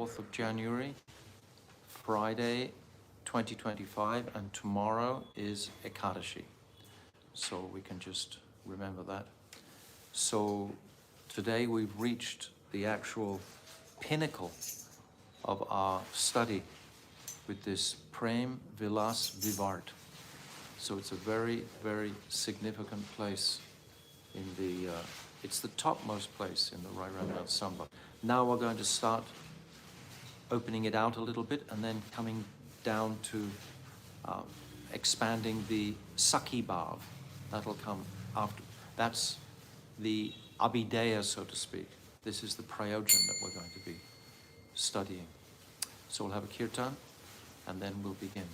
24th of January, Friday 2025, and tomorrow is Ekadashi. So we can just remember that. So today we've reached the actual pinnacle of our study with this Prem Vilas Vivart. So it's a very, very significant place in the, it's the topmost place in the Raya Ramananda Samvada. Now we're going to start opening it out a little bit and then coming down to expanding the Sakhi Bhav. That'll come after. That's the Abhideya, so to speak. This is the Prayojan that we're going to be studying. So we'll have a kirtan and then we'll begin.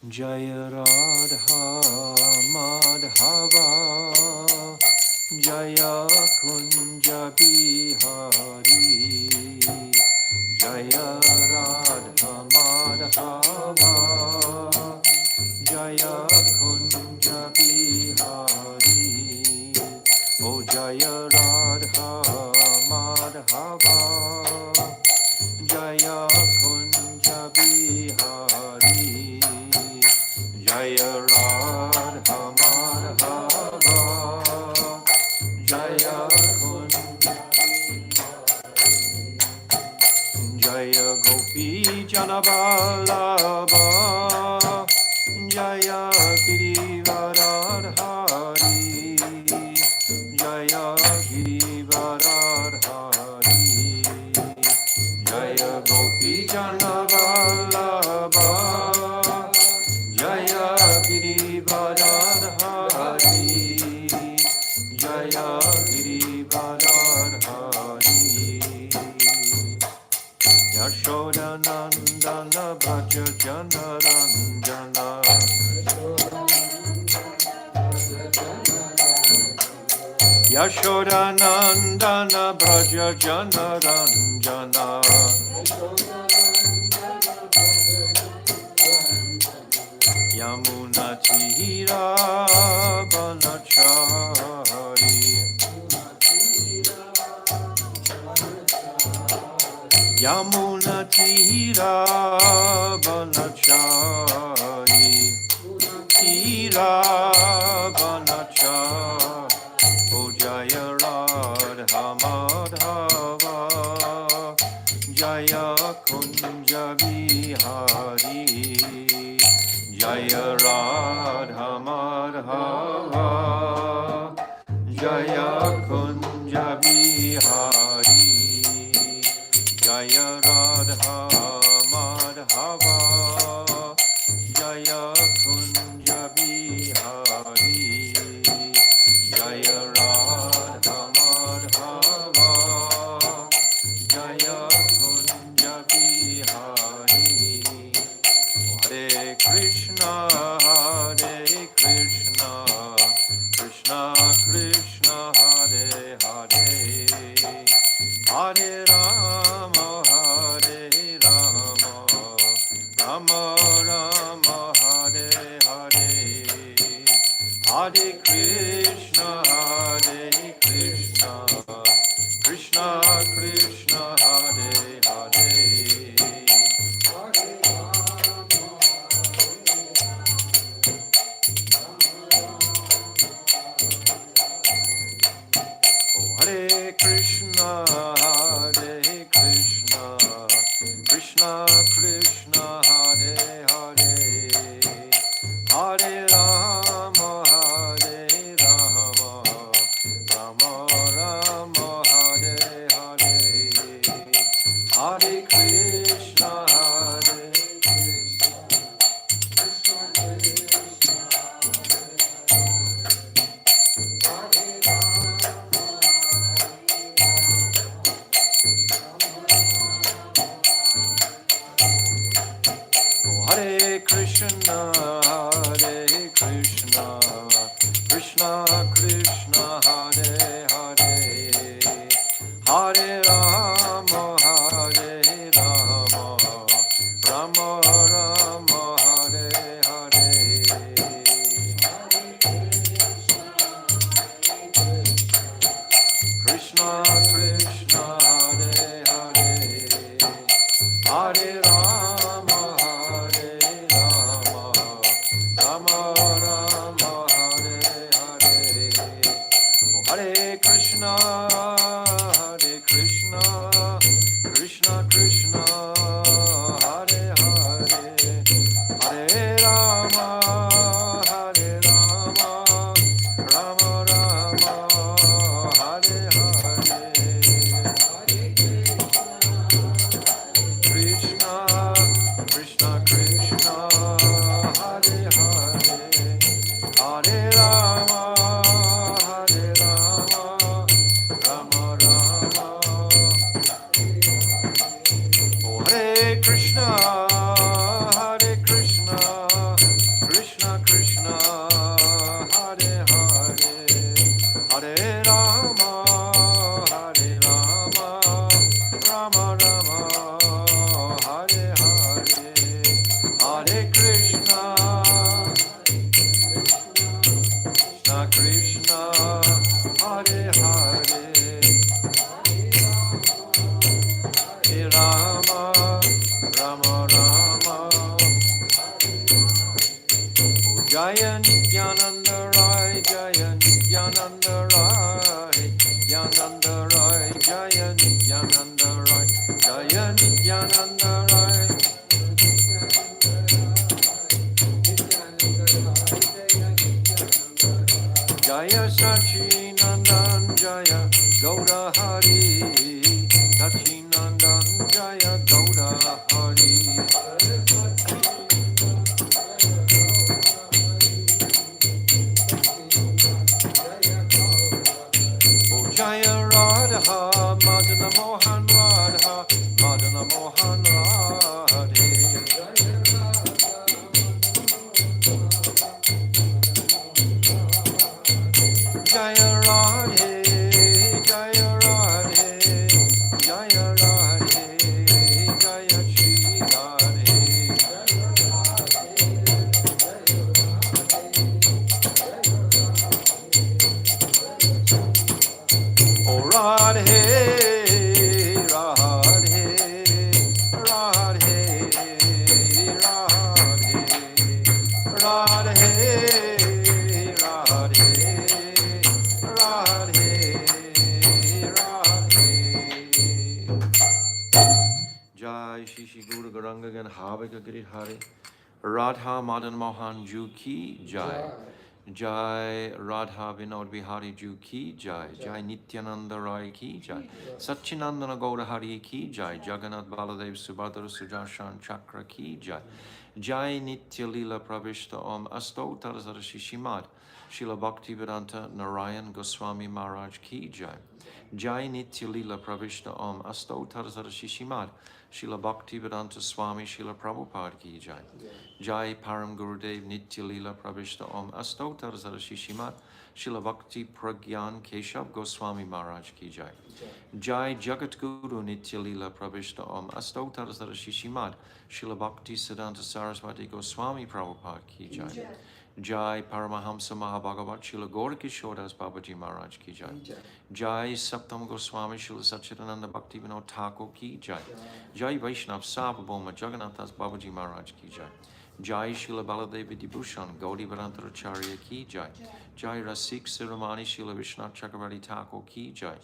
Jaya Radha Madhava Jaya Kunja Bihari Jaya Radha Madhava Jaya Kunja Bihari Oh Jaya Radha Madhava Jaya Kunja Bihari Jaya Radha Madhava Jaya Kunja Jaya Gopi Janavallabha Jaya Girivaradhari Jaya Girivaradhari Jaya Gopi Janavallabha Jaya Girivaradhari Jaya Girivaradhari Yashoda Nandana Bhaja Janaranjana Yashoda Nandana Bhaja Janaranjana Yamuna Tihira Banachari Yamuna Tihira Banachari Tihira Banachari O Jaya Radha Madhava Jaya Kunja Bihari Jaya Radha Madhava Jaya Kunja Bihari Jaya Radha Madhava Jaya Kunja Bihari Jaya Radha Madhava Jaya Kunja Bihari Hare Krishna Krishna Krishna Hare Hare Hare Rama Rama Rama Hare Hare Hare Krishna Krishna Krishna Hare Hare Hare Krishna Krishna Krishna Hare Hare Hare Rama Rama Rama Hare Hare Hare Krishna Hare Krishna Krishna Krishna Hare Hare Hare Rama Rama Rama Hare Hare Krishna Krishna Hare Hare Hare Rama, Rama Rama, Hare Hare. Hare Krishna, Krishna Krishna, Hare Hare, Hare Rama, Rama Rama, Hare Hare. Krishna, Krishna Krishna, Hare Hare, Hare Rama, Rama Rama. Oh, Hare Krishna, Krishna Krishna, Hare Hare, Hare Rama, Rama Rama, Hare Hare, Hare Krishna, Krishna, Hare Hare, Hare Rama, Rama Rama. Oh, Jaya Nityananda Rai, Jaya Nityananda Rai, Nityananda Rai, Jaya Nityananda Rai, Jaya Nityananda Rai. Jaya Sachinandan, Jaya Gaura Hari, Sachinandan, Jaya Gaura Hari. Oh, Jaya Radha, Madana Mohan Radha, Madana Mohan Radhe. Jaya Radhe, Jaya Radhe, Jaya Radhe, Jaya Shri Radhe. Oh Radhe, Radhe, Radhe, Radhe, Radhe, Radhe, Radhe. Jai Shri Shri Guru Garanga Gan Havika Giri Hari. Radha Madan Mohan Ju Ki Jai. Jai Radha Vinod Bihari Ju Ki Jai. Jai Nityananda Rai Ki Jai. Satchinandana Gaura Hari Ki Jai. Jagannath Baladev Subhadra Sudarshan Chakra Ki Jai. Jai Nitya Lila Pravishta Om Asto Tarazara Shishimad. Srila Bhaktivedanta Narayan Goswami Maharaj Ki Jai. Jai Nitya Lila Pravishta Om Asto Tarazara Shishimad. Srila Bhaktivedanta Swami Srila Prabhupada Ki Jai. Jai Param Gurudev Nitya Lila Pravishta Om Asto Tarazara Shishimad. Srila Bhakti Pragyan Keshav Goswami Maharaj Ki Jai. Jai Jagat Guru Nitya Lila Pravishta Om Asto Tarazara Shishimad. Srila Bhakti Siddhanta Saraswati Goswami Prabhupada Ki Jai. Jai Paramahamsa Mahabhagavat Srila Gaura Babaji Maharaj Ki Jai. Jai Saptam Goswami Srila Satchidananda Bhaktivinoda Thakur Ki Jai. Jai Vaishnav Sarvabhauma Jagannathas Babaji Maharaj Ki Jai. Jai Srila Baladevi Dibhushan Gaudi Varantacharya Ki Jai. Jai Rasik Siramani Srila Vishnath Chakravarti Thakur Ki Jai.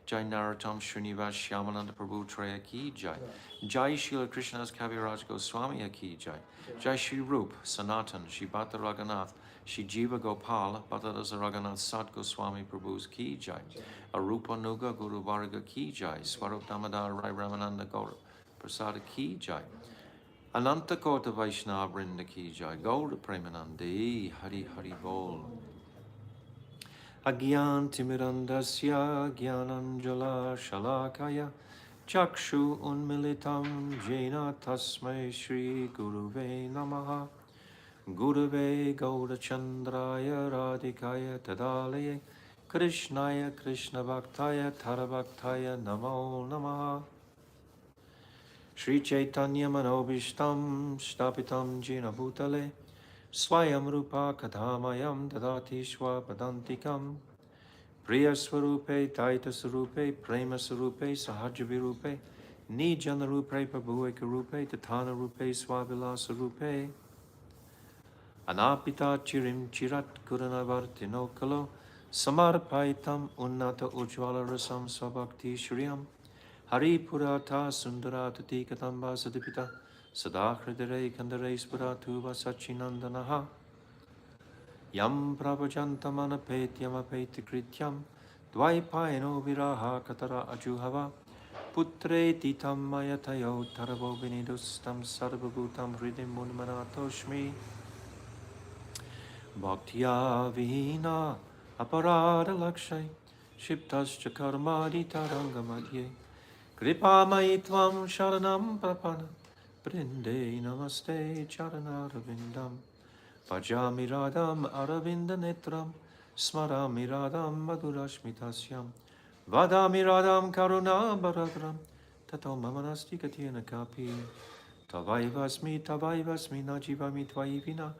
Jai Narottam Srinivas Shyamananda Prabhu Traya Ki Jai. Jai Srila Krishnadas Kaviraj Goswami Ki Jai. Jai Shri Rup Sanatan Shri Bhatta Raghunath Shri Jiva Gopal Bhattadasa Raghunath Sat Goswami Prabhu's Ki Jai. Arupa Nuga Guru Varga Ki Jai. Swarup Damodar Raya Ramananda Gaura Prasada Ki Jai. Ananta Kota Vaishnava Vrinda Ki Jai. Gaura Premanandi Hari Hari Bol. Agyan Timirandasya Gyananjala Shalakaya Chakshu Unmilitam Jena Tasmai Shri Guruve Namaha. Gurave Gaurachandraya Radhikaya Tadalaye Krishnaya Krishna Bhaktaya Tarabhaktaya Namo Namaha. Shri Chaitanya Manobishtam Shtapitam Jena Bhutale Swayam Rupa Kadhamayam Dadati Swapadantikam Priya Swarupe Taita Swarupe Prema Swarupe Sahajavirupe Nijana Rupe Prabhueka Rupe Tatana Rupe Swavilasa Rupe Anapita Chirim Chirat Kuranavartino Kalo Samarpaitam Unnata Ujvala Rasam Svabhakti Shriyam Hari Purata Sundarata Tikatamba Sadipita Sadakridare Kandare Spuratuva Sachinandanaha Yam Prabhajantamanapetyam Apetikrityam Dvaipaino Viraha Katara Ajuhava Putre Titam Mayatayo Tarabo Vinidustam Sarvabhutam Hridim Munmanatoshmi Bhaktya Vihina Aparada Lakshay Shiptascha Karmadi Tarangamadye Kripa Maitvam Sharanam Prapana Brinde Namaste Charanarvindam Bhajami Radham Aravinda Netram Smarami Radham Madhurashmitasyam Vadami Radham Karuna Bharadram Tato Mamanasti Katyana Kapi Tavaivasmi Najivami Tvaivina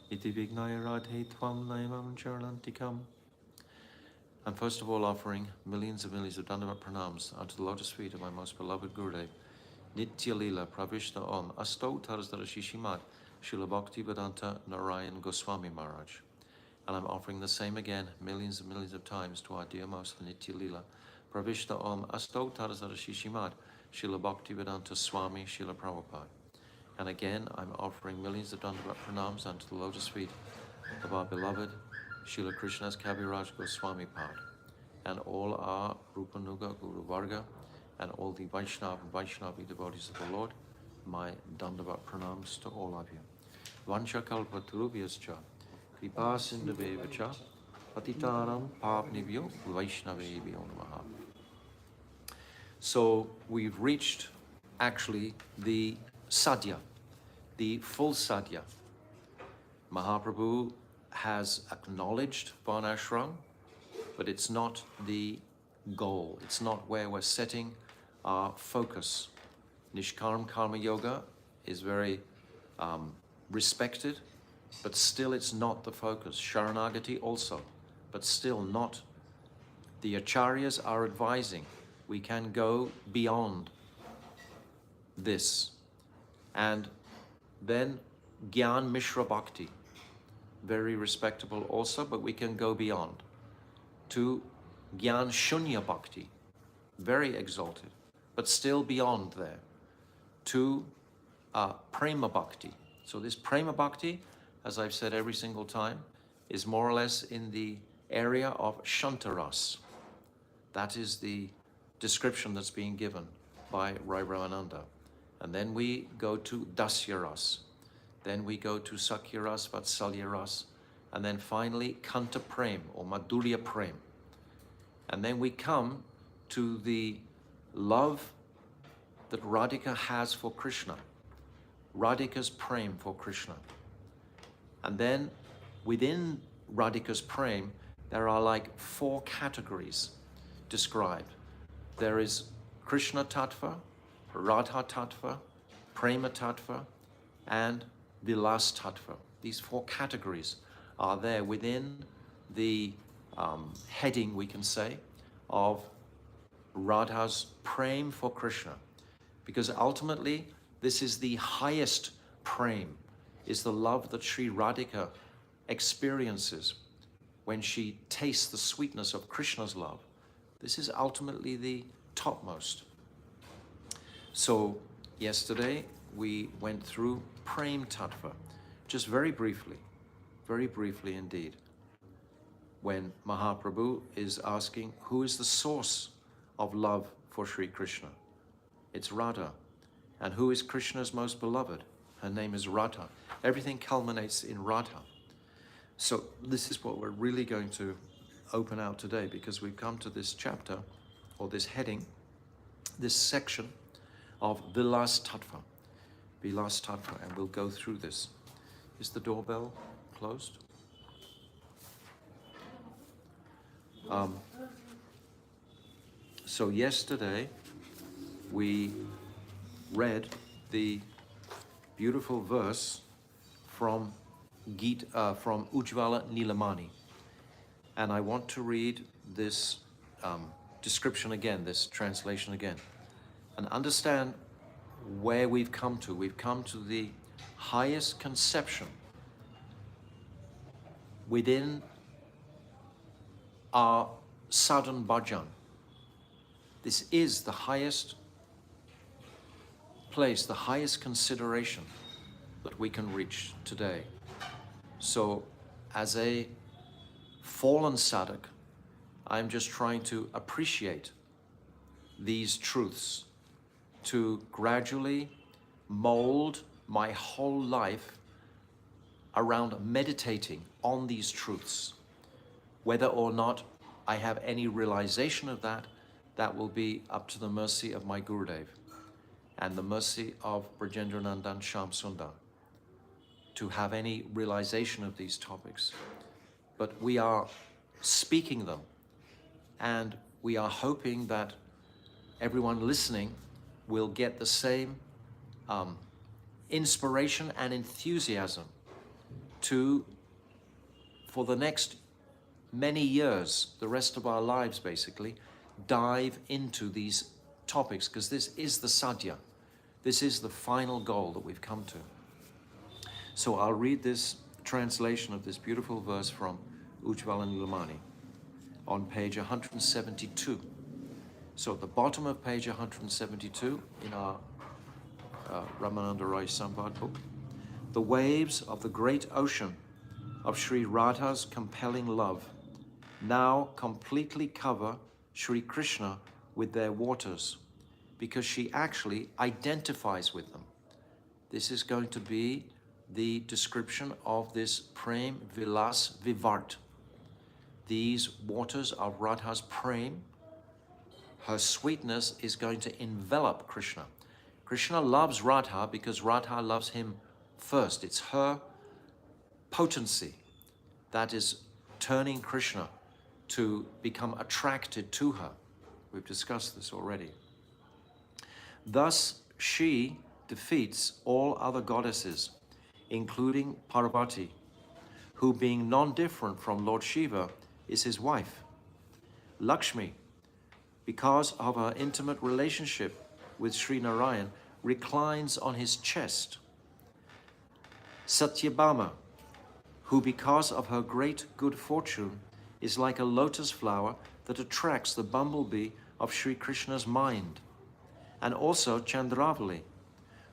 Iti Vignaya Radhe Tvam Naimam Charanantikam. I'm first of all offering millions and millions of Dandavat pranams unto the lotus feet of my most beloved Gurudev, Nitya Lila Pravishna Om Asto Tarsdara Shishimat Srila Bhakti Vedanta Narayan Goswami Maharaj. And I'm offering the same again millions and millions of times to our dear most Nitya Lila Pravishna Om Asto Tarsdara Shishimat Srila Bhakti Vedanta Swami Srila Prabhupada. And again, I'm offering millions of Dandavat pranams unto the lotus feet of our beloved Srila Krishna's Kaviraj Goswami Pad, and all our Rupanuga Guru Varga, and all the Vaishnava and Vaishnavi devotees of the Lord, my Dandavat pranams to all of you. Vancha kalpa turubhyascha, kripa sindhavevacha, patitaram pavnibhyo Vaishnavebhyo namaha. So we've reached actually the sadhya, the full sadhya. Mahaprabhu has acknowledged Varnashram, but it's not the goal. It's not where we're setting our focus. Nishkarm Karma Yoga is very respected, but still it's not the focus. Sharanagati also, but still not. The acharyas are advising we can go beyond this. And then Gyan Mishra Bhakti, very respectable also, but we can go beyond to Gyan Shunya Bhakti, very exalted, but still beyond there, to Prema Bhakti. So this Prema Bhakti, as I've said every single time, is more or less in the area of Shantaras. That is the description that's being given by Raya Ramananda. And then we go to Dasyaras. Then we go to Sakyaras, Vatsalyaras, and then finally Kanta Prem or Madhurya Prem. And then we come to the love that Radhika has for Krishna, Radhika's Prem for Krishna. And then within Radhika's Prem, there are like 4 categories described. There is Krishna Tattva, Radha Tattva, Prema Tattva, and Vilas Tattva. These 4 categories are there within the heading, we can say, of Radha's Prem for Krishna. Because ultimately, this is the highest Prem, is the love that Sri Radhika experiences when she tastes the sweetness of Krishna's love. This is ultimately the topmost. So yesterday we went through Prem Tattva, just very briefly indeed, when Mahaprabhu is asking who is the source of love for Sri Krishna. It's Radha. And who is Krishna's most beloved? Her name is Radha. Everything culminates in Radha. So this is what we're really going to open out today, because we've come to this chapter, or this heading, this section of Vilas Tattva. Vilas Tattva, and we'll go through this. Is the doorbell closed? So yesterday we read the beautiful verse from Ujjvala Nilamani, and I want to read this description again, this translation again. and understand where we've come to. We've come to the highest conception within our sadhan bhajan. This is the highest place, the highest consideration that we can reach today. So as a fallen sadhak, I'm just trying to appreciate these truths, to gradually mold my whole life around meditating on these truths. Whether or not I have any realization of that, that will be up to the mercy of my Gurudev and the mercy of Brajendranandan Shyam Sundar to have any realization of these topics. But we are speaking them, and we are hoping that everyone listening will get the same inspiration and enthusiasm to, for the next many years, the rest of our lives basically, dive into these topics, because this is the sadhya. This is the final goal that we've come to. So I'll read this translation of this beautiful verse from Ujjvala Nilamani on page 172. So at the bottom of page 172 in our Ramananda Samvada book, the waves of the great ocean of Sri Radha's compelling love now completely cover Sri Krishna with their waters, because she actually identifies with them. This is going to be the description of this Prem Vilas Vivart. These waters of Radha's Prem, her sweetness is going to envelop Krishna. Krishna loves Radha because Radha loves him first. It's her potency that is turning Krishna to become attracted to her. We've discussed this already. Thus, she defeats all other goddesses, including Parvati, who, being non-different from Lord Shiva, is his wife. Lakshmi, because of her intimate relationship with Sri Narayan, reclines on his chest. Satyabhama, who because of her great good fortune is like a lotus flower that attracts the bumblebee of Sri Krishna's mind. And also Chandravali,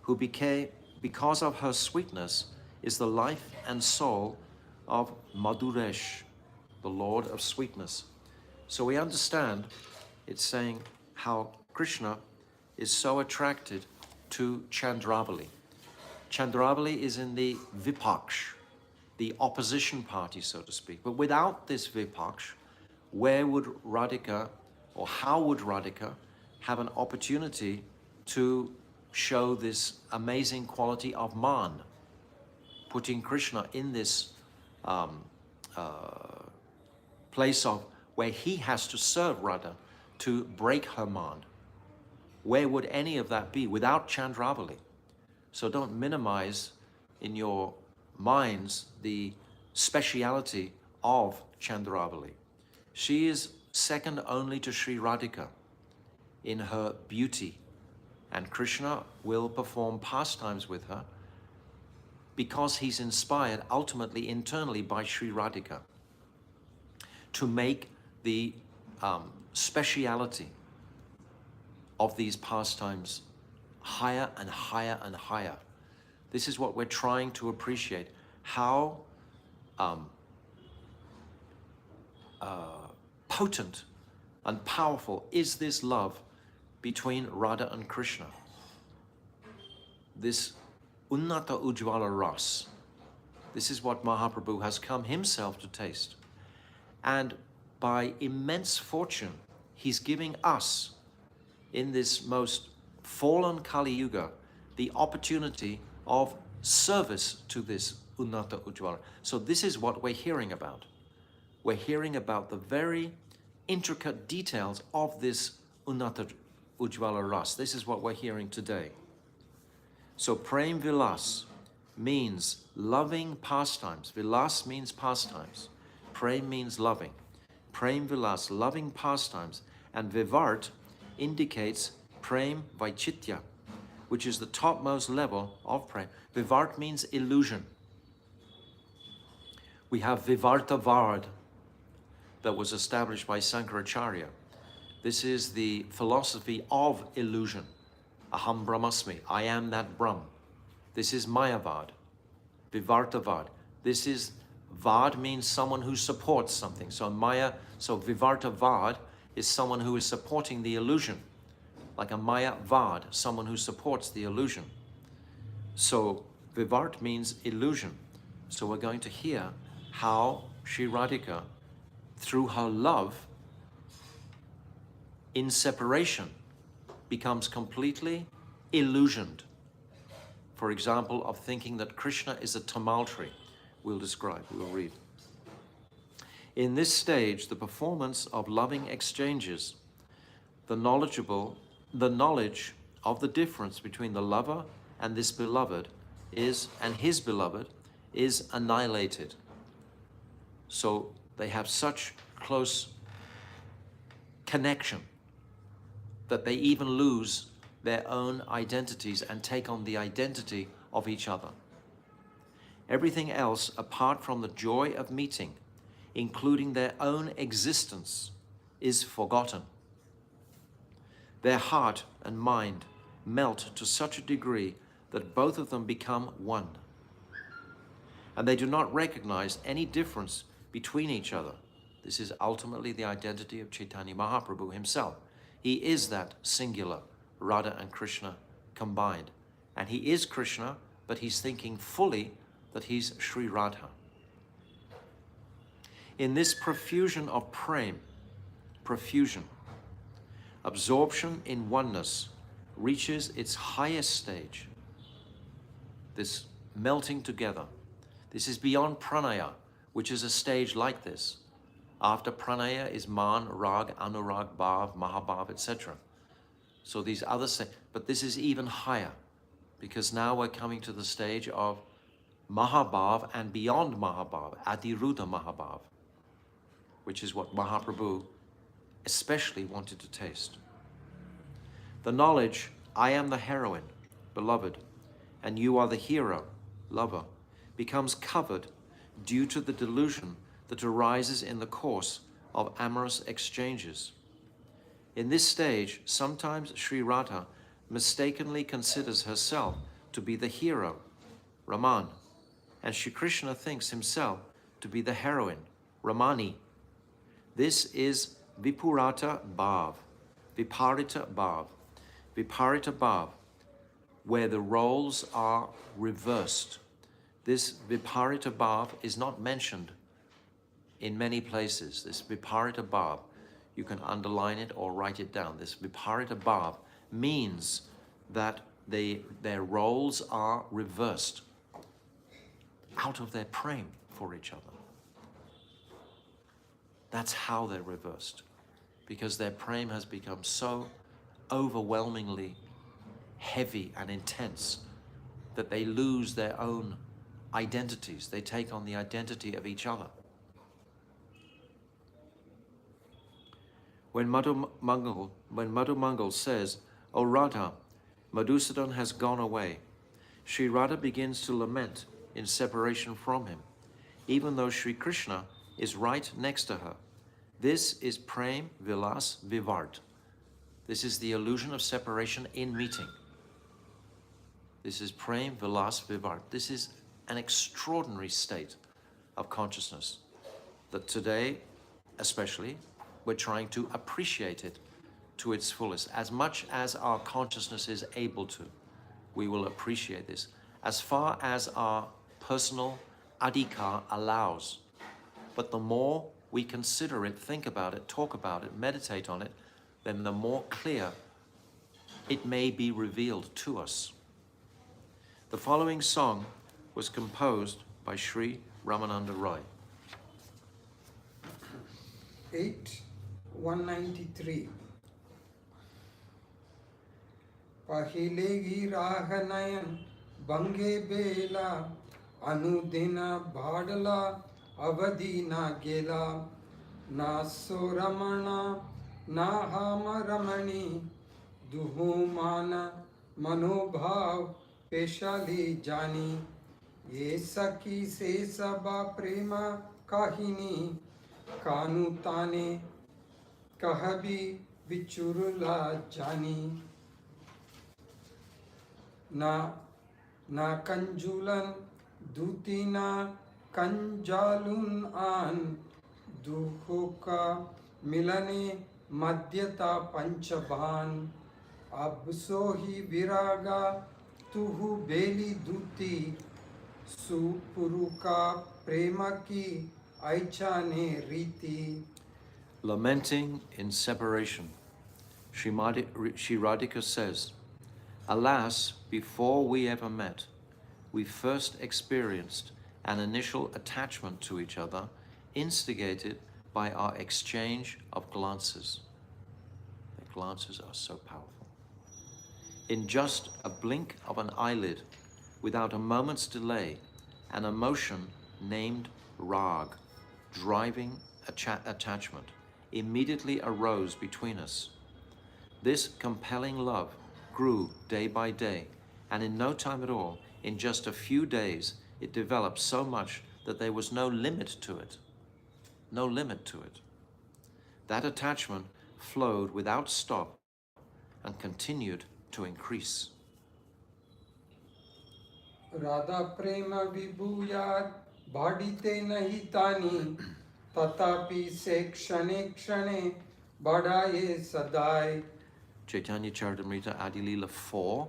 who because of her sweetness is the life and soul of Madhuresh, the Lord of sweetness. So we understand it's saying how Krishna is so attracted to Chandravali. Chandravali is in the Vipaksh, the opposition party, so to speak. But without this Vipaksh, where would Radhika, or how would Radhika have an opportunity to show this amazing quality of man, putting Krishna in this place of where he has to serve Radha to break her man? Where would any of that be without Chandravali? So don't minimize in your minds the speciality of Chandravali. She is second only to Sri Radhika in her beauty, and Krishna will perform pastimes with her because he's inspired ultimately internally by Sri Radhika to make the speciality of these pastimes higher and higher and higher. This is what we're trying to appreciate, how potent and powerful is this love between Radha and Krishna. This Unnata Ujjvala Ras. This is what Mahaprabhu has come himself to taste. And by immense fortune, he's giving us, in this most fallen Kali Yuga, the opportunity of service to this Unnata Ujjvala. So this is what we're hearing about. We're hearing about the very intricate details of this Unnata Ujjvala Ras. This is what we're hearing today. So Prem Vilas means loving pastimes. Vilas means pastimes. Prem means loving. Prem Vilas, loving pastimes. And Vivart indicates Prem Vaichitya, which is the topmost level of prem. Vivart means illusion. We have Vivartavad that was established by Sankaracharya. This is the philosophy of illusion. Aham Brahmasmi, I am that Brahm. This is Mayavad, Vivartavad. This is, Vad means someone who supports something. So Maya, so Vivartavad is someone who is supporting the illusion. Like a Mayavad, someone who supports the illusion. So Vivart means illusion. So we're going to hear how Sri Radhika, through her love, in separation, becomes completely illusioned. For example, of thinking that Krishna is a tamaltree. We'll describe, we'll read. In this stage, the performance of loving exchanges, the knowledge of the difference between the lover and this beloved and his beloved is annihilated. So they have such close connection that they even lose their own identities and take on the identity of each other. Everything else, apart from the joy of meeting, including their own existence, is forgotten. Their heart and mind melt to such a degree that both of them become one. And they do not recognize any difference between each other. This is ultimately the identity of Chaitanya Mahaprabhu himself. He is that singular Radha and Krishna combined. And he is Krishna, but he's thinking fully that he's Sri Radha. In this profusion of prem, absorption in oneness reaches its highest stage. This melting together. This is beyond pranaya, which is a stage like this. After pranaya is man, rag, anurag, bhav, mahabhav, etc. So these other but this is even higher, because now we're coming to the stage of mahabhav and beyond mahabhav, adiruddha mahabhav, which is what Mahaprabhu especially wanted to taste. The knowledge, I am the heroine, beloved, and you are the hero, lover, becomes covered due to the delusion that arises in the course of amorous exchanges. In this stage, sometimes Sri Radha mistakenly considers herself to be the hero, Raman, and Sri Krishna thinks himself to be the heroine, Ramani. This is Vipurata Bhav, Viparita Bhav, Viparita Bhav, where the roles are reversed. This Viparita Bhav is not mentioned in many places. This Viparita Bhav, you can underline it or write it down. This Viparita Bhav means that their roles are reversed out of their prem for each other. That's how they're reversed, because their prem has become so overwhelmingly heavy and intense that they lose their own identities. They take on the identity of each other. When Madhu Mangal says, "O Radha, Madhusudan has gone away," Sri Radha begins to lament in separation from him, even though Sri Krishna is right next to her. This is Prem Vilas Vivart. This is the illusion of separation in meeting. This is Prem Vilas Vivart. This is an extraordinary state of consciousness that today, especially, we're trying to appreciate it to its fullest. As much as our consciousness is able to, we will appreciate this. As far as our personal adhikar allows. But the more we consider it, think about it, talk about it, meditate on it, then the more clear it may be revealed to us. The following song was composed by Sri Ramananda Roy. 193. Pahile gi rahanayan bange bela anudina bhadala avadina gela na so ramana na hama ramani दुहुमान मनोभाव पेशाली जानी ये सखी से सबा प्रेम काहिनी कानू ताने कहबी विचुरला जानी ना ना कंजुलन दूती ना कंजालुन आन दुखों का मिलने मध्यता पंचबान अब सो ही विरागा तुहु बेली दूती सुपुरु का प्रेम की ऐचा ने रीति. Lamenting in separation, Sri Radhika says, alas, before we ever met, we first experienced an initial attachment to each other, instigated by our exchange of glances. The glances are so powerful. In just a blink of an eyelid, without a moment's delay, an emotion named rag, driving attachment, immediately arose between us. This compelling love grew day by day, and in no time at all, in just a few days, it developed so much that there was no limit to it. No limit to it. That attachment flowed without stop and continued to increase. Radha प्रेम विभूयात भाडिते नहीं तानी तथापि से क्षणे क्षणे बढ़ाए सदाए. Chaitanya Charitamrita Adi Leela 4.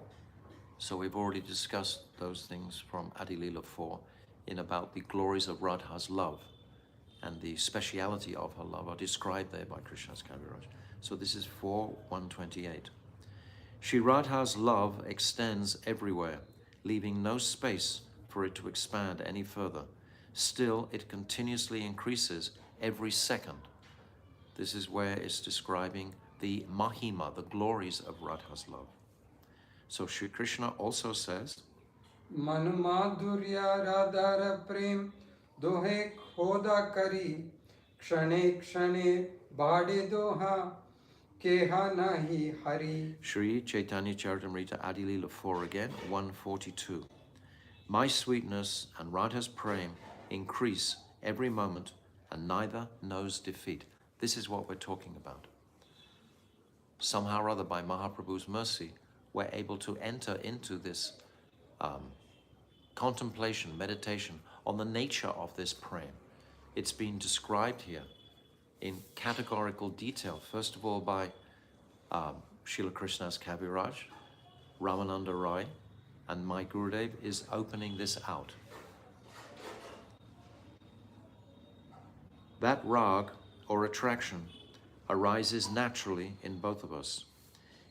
So we've already discussed those things from Adi Leela 4 in about the glories of Radha's love and the speciality of her love are described there by Krishnadas Kaviraj. So this is 4.128. Shri Radha's love extends everywhere, leaving no space for it to expand any further. Still, it continuously increases every second. This is where it's describing the Mahima, the glories of Radha's love. So Shri Krishna also says, Manu madhurya radhara prem dohe khoda kari kshane kshane bade doha keha nahi hari. Shri Chaitanya Charitamrita Adi Leela 4 again, 142. My sweetness and Radha's prem increase every moment and neither knows defeat. This is what we're talking about. Somehow or other, by Mahaprabhu's mercy, we're able to enter into this contemplation, meditation on the nature of this prem. It's been described here in categorical detail, first of all by Srila Krishnadas Kaviraj, Ramananda Rai, and my Gurudev is opening this out. That rag, or attraction, arises naturally in both of us.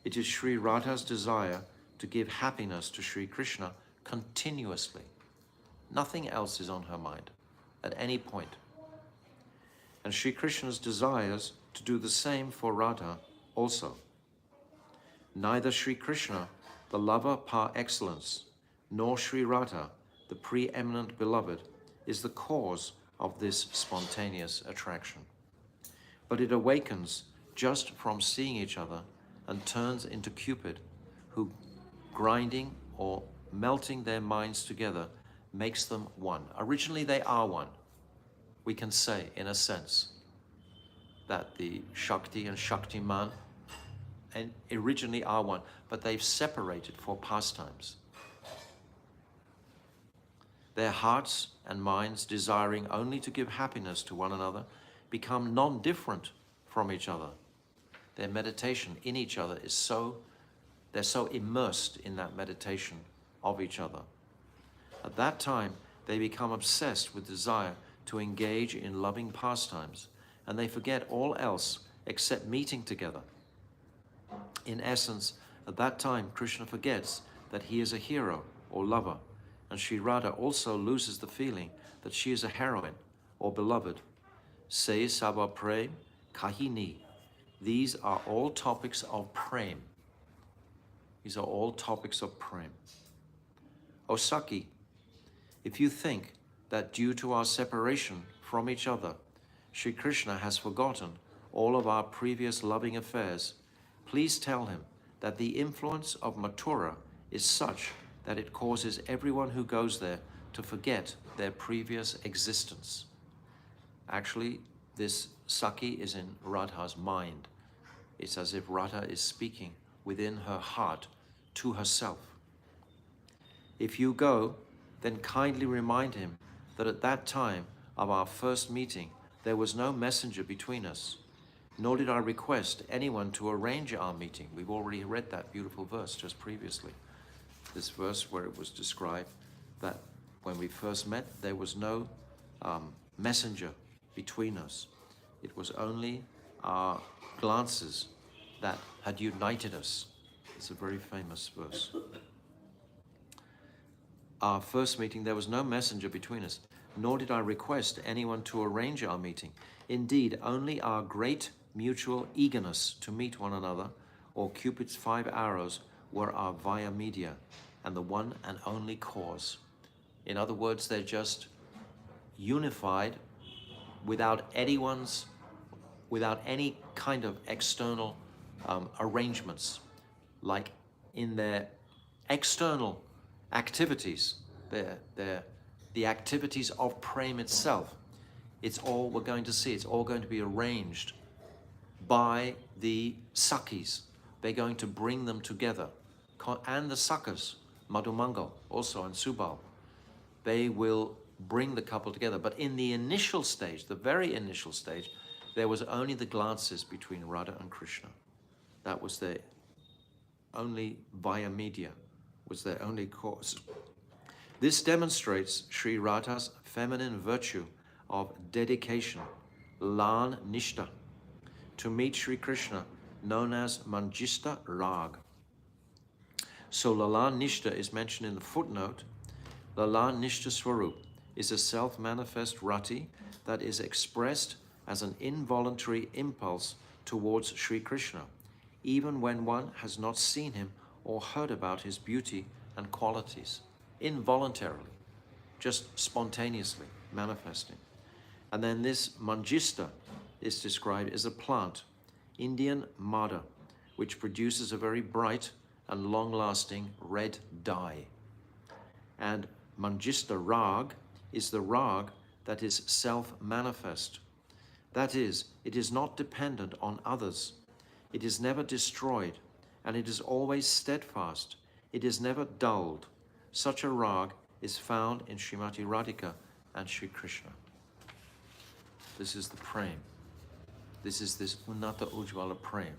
It is Sri Radha's desire to give happiness to Sri Krishna continuously. Nothing else is on her mind at any point. And Sri Krishna's desires to do the same for Radha also. Neither Sri Krishna, the lover par excellence, nor Sri Radha, the preeminent beloved, is the cause of this spontaneous attraction. But it awakens just from seeing each other and turns into Cupid, who, grinding or melting their minds together, makes them one. Originally they are one. We can say, in a sense, that the Shakti and Shaktiman and originally are one, but they've separated for pastimes. Their hearts and minds, desiring only to give happiness to one another, become non-different from each other. Their meditation in each other is they're so immersed in that meditation of each other. At that time, they become obsessed with desire to engage in loving pastimes, and they forget all else except meeting together. In essence, at that time, Krishna forgets that he is a hero or lover, and Sri Radha also loses the feeling that she is a heroine or beloved. Se Saba Prem Kahini. These are all topics of prem. These are all topics of prem. O Saki, if you think that due to our separation from each other, Sri Krishna has forgotten all of our previous loving affairs, please tell him that the influence of Mathura is such that it causes everyone who goes there to forget their previous existence. Actually, this Saki is in Radha's mind. It's as if Radha is speaking within her heart to herself. If you go, then kindly remind him that at that time of our first meeting, there was no messenger between us, nor did I request anyone to arrange our meeting. We've already read that beautiful verse just previously. This verse where it was described that when we first met, there was no messenger between us. It was only our glances that had united us. It's a very famous verse. Our first meeting, there was no messenger between us, nor did I request anyone to arrange our meeting. Indeed, only our great mutual eagerness to meet one another, or Cupid's 5 arrows, were our via media and the one and only cause. In other words, they're just unified without any kind of external arrangements. Like in their external activities, the activities of prem itself, it's all we're going to see. It's all going to be arranged by the Sakis. They're going to bring them together. And the Sakas, Madhumangal also, and Subal, they will bring the couple together. But in the initial stage, the very initial stage, there was only the glances between Radha and Krishna. That was their only via media, was their only cause. This demonstrates Sri Radha's feminine virtue of dedication, Lan Nishta, to meet Sri Krishna, known as Manjista Rag. So Lalan Nishta is mentioned in the footnote. Lalan Nishta Swarup is a self-manifest rati that is expressed as an involuntary impulse towards Sri Krishna, even when one has not seen him or heard about his beauty and qualities, involuntarily, just spontaneously manifesting. And then this Manjista is described as a plant, Indian Madha, which produces a very bright and long-lasting red dye. And Manjista Rag is the Rag that is self-manifest. That is, it is not dependent on others. It is never destroyed, and it is always steadfast. It is never dulled. Such a Rag is found in Srimati Radhika and Sri Krishna. This is the Prem. This is this Unnata Ujjvala Prem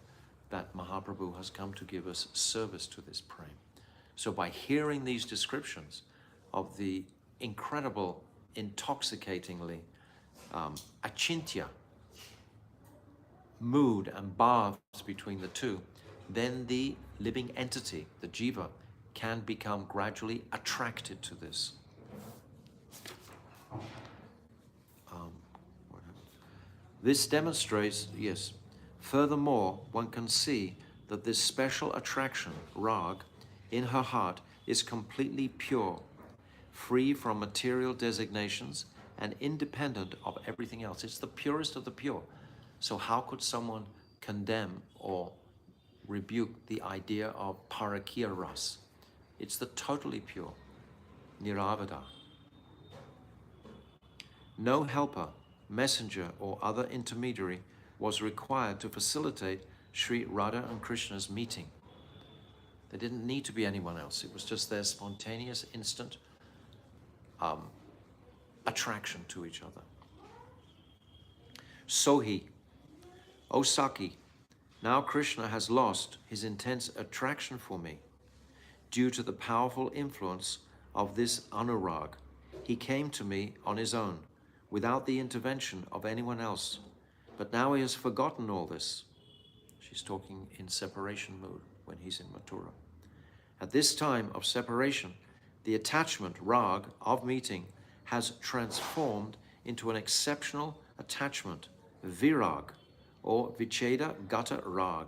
that Mahaprabhu has come to give us service to this Prem. So by hearing these descriptions of the incredible, intoxicatingly achintya mood and bhavs between the two, then the living entity, the jiva, can become gradually attracted to this. This demonstrates, yes, furthermore, one can see that this special attraction, rag, in her heart is completely pure, free from material designations and independent of everything else. It's the purest of the pure. So how could someone condemn or rebuke the idea of parakiya ras? It's the totally pure, niravada. No helper, messenger, or other intermediary was required to facilitate Sri Radha and Krishna's meeting. There didn't need to be anyone else. It was just their spontaneous, instant attraction to each other. Sohi, O Saki, now Krishna has lost his intense attraction for me due to the powerful influence of this anurag. He came to me on his own, without the intervention of anyone else. But now he has forgotten all this. She's talking in separation mood when he's in Mathura. At this time of separation, the attachment, rag, of meeting has transformed into an exceptional attachment, virag, or vicheda gata rag,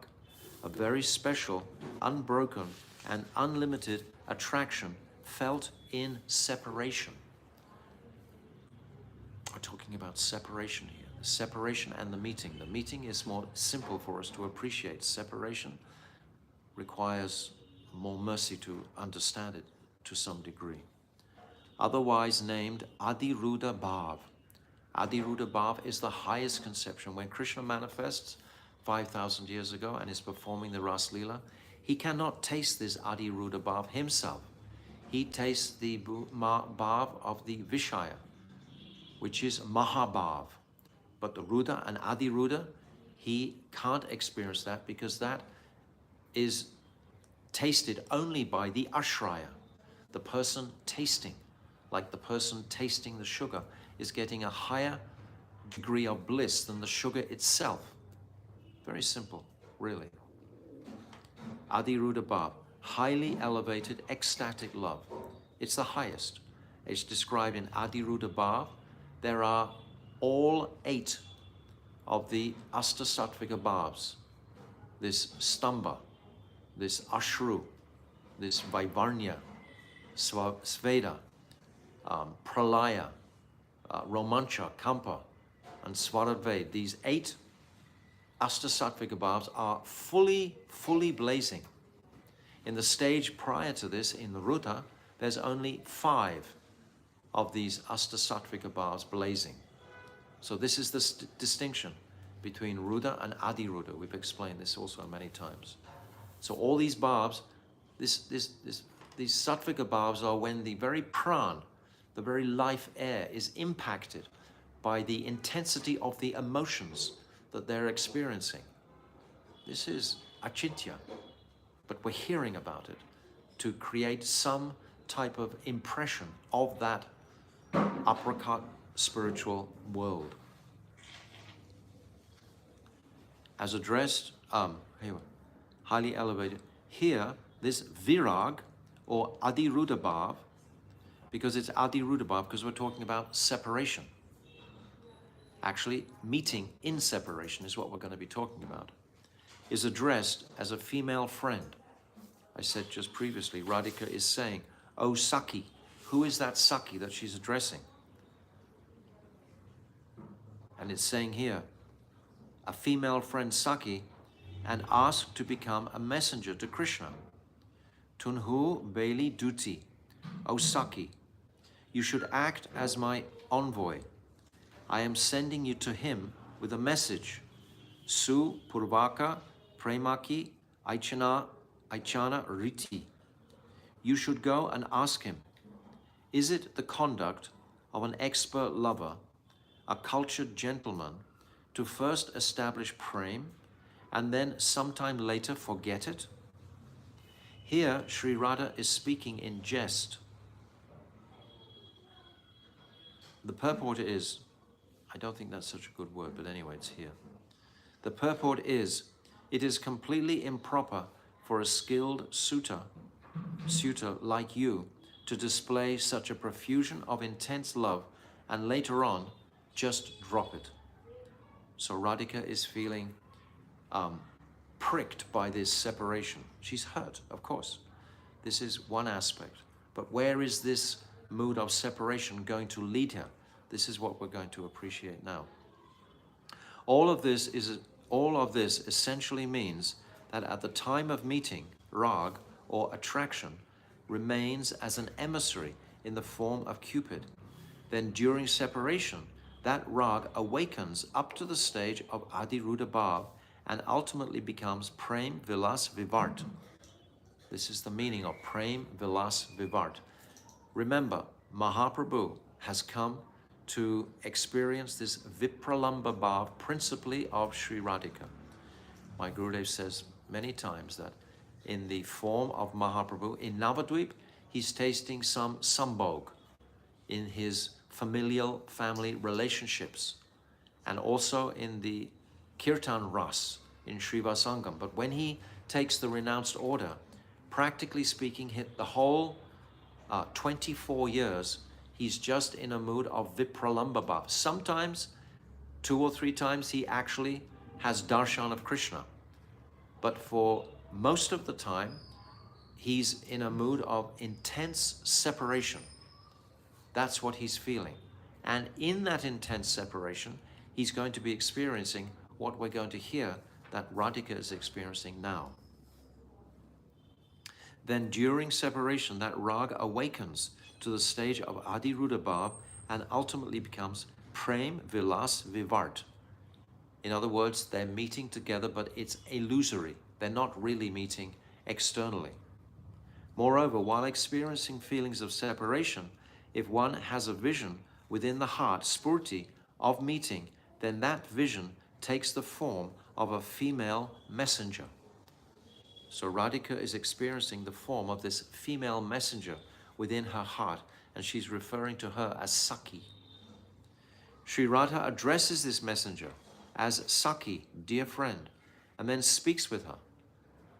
a very special, unbroken, and unlimited attraction felt in separation. We're talking about separation here. The separation and the meeting. The meeting is more simple for us to appreciate. Separation, requires more mercy to understand it to some degree. Otherwise named Adiruddha Bhav. Adiruddha Bhav is the highest conception. When Krishna manifests 5,000 years ago and is performing the Ras Leela, he cannot taste this Adiruddha Bhav himself. He tastes the Bhav of the Vishaya, which is Mahabhav. But the Ruddha and Adiruddha, he can't experience that because that is tasted only by the Ashraya. The person tasting, like the person tasting the sugar, is getting a higher degree of bliss than the sugar itself. Very simple, really. Adiruddha Bhav, highly elevated ecstatic love. It's the highest. It's described in Adiruddha Bhav. There are all 8 of the Ashtasattvika Bhavs. This Stamba, this Ashru, this Vaivarnya, Sveda, Pralaya, Romancha, Kampa, and Svaradved. These 8 Ashtasattvika Bhavs are fully blazing. In the stage prior to this, in the Ruddha, there's only 5 of these Ashtasattvika Bhavs blazing. So this is the distinction between Ruddha and Adiruddha. We've explained this also many times. So all these bhavs, these sattvika bhavs are when the very pran, the very life air, is impacted by the intensity of the emotions that they're experiencing. This is achintya, but we're hearing about it to create some type of impression of that apricot spiritual world. As addressed, highly elevated. Here, this virag or adiruddha bhav, because it's adiruddha bhav, because we're talking about separation. Actually, meeting in separation is what we're going to be talking about, is addressed as a female friend. I said just previously, Radhika is saying, "Oh Saki," who is that Saki that she's addressing? And it's saying here, a female friend Saki, and asked to become a messenger to Krishna. Tunhu Beli Duti, O Saki, you should act as my envoy. I am sending you to him with a message. Su Purvaka Premaki Aichana Riti. You should go and ask him, is it the conduct of an expert lover, a cultured gentleman, to first establish prem and then sometime later forget it? Here, Sri Radha is speaking in jest. The purport is, I don't think that's such a good word, but anyway, it's here. The purport is, it is completely improper for a skilled suitor like you to display such a profusion of intense love and later on just drop it. So Radhika is feeling pricked by this separation. She's hurt, of course. This is one aspect. But where is this mood of separation going to lead her? This is what we're going to appreciate now. All of this essentially means that at the time of meeting, rag or attraction remains as an emissary in the form of Cupid. Then during separation, that rag awakens up to the stage of Adiruddha Bhav and ultimately becomes Prem Vilas Vivart. This is the meaning of Prem Vilas Vivart. Remember, Mahaprabhu has come to experience this Vipralamba Bhav principally of Sri Radhika. My Gurudev says many times that in the form of Mahaprabhu, in Navadvip, he's tasting some sambhog in his familial family relationships, and also in the Kirtan Ras in Srivasangam. But when he takes the renounced order, practically speaking, the whole 24 years, he's just in a mood of Vipralamba Bhav. Sometimes, 2 or 3 times, he actually has darshan of Krishna. But for most of the time, he's in a mood of intense separation. That's what he's feeling. And in that intense separation, he's going to be experiencing what we're going to hear that Radhika is experiencing now. Then during separation, that rag awakens to the stage of Adiruddha Bhav and ultimately becomes Prem Vilas Vivart. In other words, they're meeting together, but it's illusory. They're not really meeting externally. Moreover, while experiencing feelings of separation, if one has a vision within the heart, spurti, of meeting, then that vision takes the form of a female messenger. So Radhika is experiencing the form of this female messenger within her heart, and she's referring to her as Sakhi. Sri Radha addresses this messenger as Sakhi, dear friend, and then speaks with her.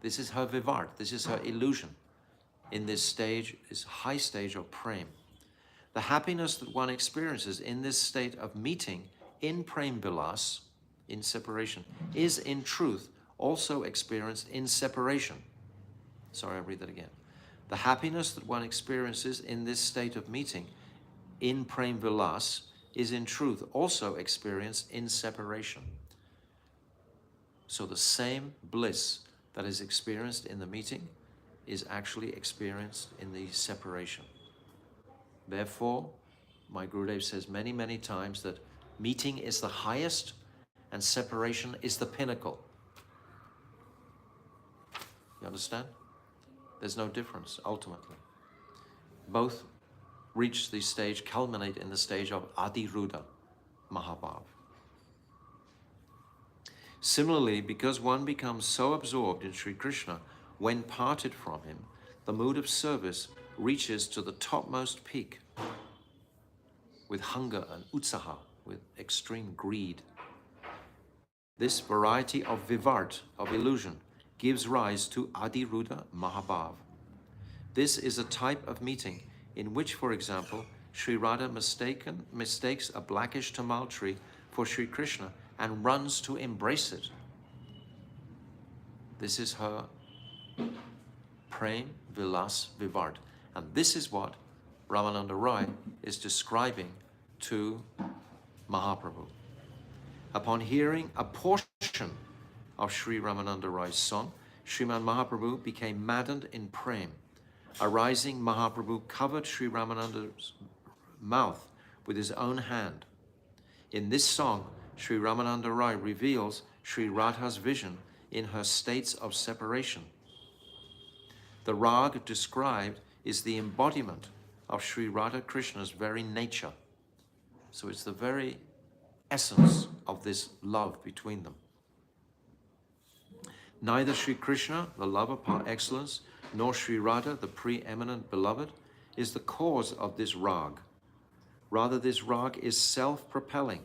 This is her vivart, this is her illusion in this stage, this high stage of prem. The happiness that one experiences in this state of meeting in prem vilas, in separation, is in truth also experienced in separation. Sorry, I'll read that again. The happiness that one experiences in this state of meeting in prem vilas is in truth also experienced in separation. So the same bliss that is experienced in the meeting is actually experienced in the separation. Therefore, my Gurudev says many, many times that meeting is the highest and separation is the pinnacle. You understand? There's no difference, ultimately. Both reach the stage, culminate in the stage of Adiruddha Mahabhav. Similarly, because one becomes so absorbed in Sri Krishna, when parted from him, the mood of service reaches to the topmost peak with hunger and utsaha, with extreme greed. This variety of vivart, of illusion, gives rise to Adiruddha Mahabhav. This is a type of meeting in which, for example, Sri Radha mistakes a blackish tamal tree for Sri Krishna and runs to embrace it. This is her Prem Vilas Vivart. And this is what Ramananda Rai is describing to Mahaprabhu. Upon hearing a portion of Sri Ramananda Rai's song, Sriman Mahaprabhu became maddened in prem. Arising, Mahaprabhu covered Sri Ramananda's mouth with his own hand. In this song, Sri Ramananda Rai reveals Sri Radha's vision in her states of separation. The rag described is the embodiment of Sri Radha Krishna's very nature. So it's the very essence of this love between them. Neither Sri Krishna, the lover par excellence, nor Sri Radha, the preeminent beloved, is the cause of this rag. Rather, this rag is self-propelling